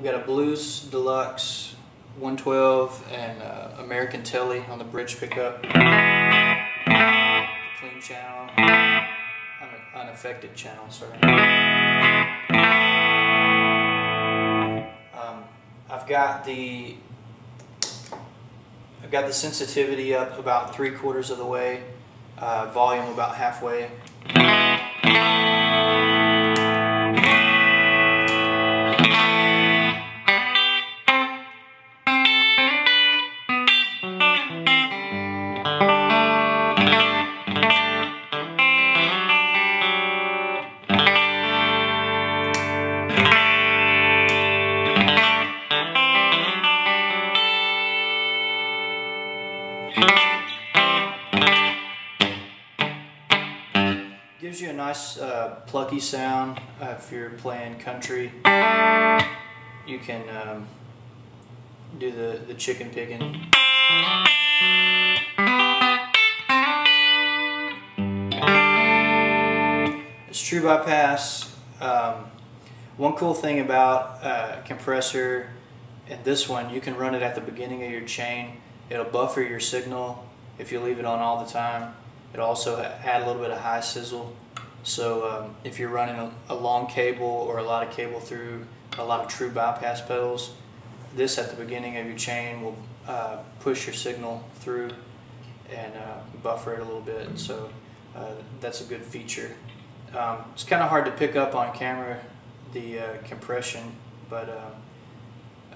We got a Blues Deluxe 112 and American Telly on the bridge pickup. Clean channel, unaffected channel, sorry. I've got the sensitivity up about 3/4 of the way, volume about halfway. Gives you a nice plucky sound. If you're playing country, you can do the chicken picking. It's true bypass. One cool thing about compressor and this one, you can run it at the beginning of your chain. It'll buffer your signal if you leave it on all the time. It'll also add a little bit of high sizzle. So if you're running a long cable or a lot of cable through a lot of true bypass pedals, this at the beginning of your chain will push your signal through and buffer it a little bit. So that's a good feature. It's kind of hard to pick up on camera, the compression, but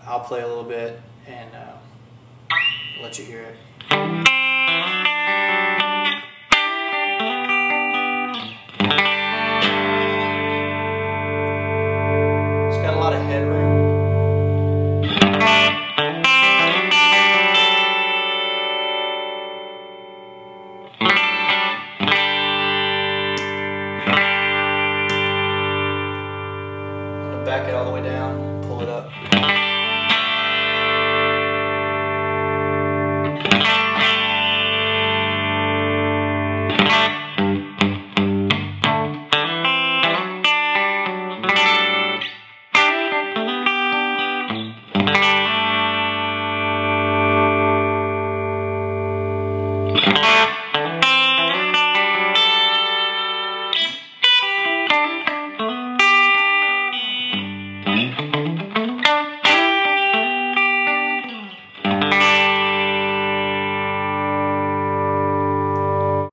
I'll play a little bit and let you hear it. Back it all the way down, pull it up.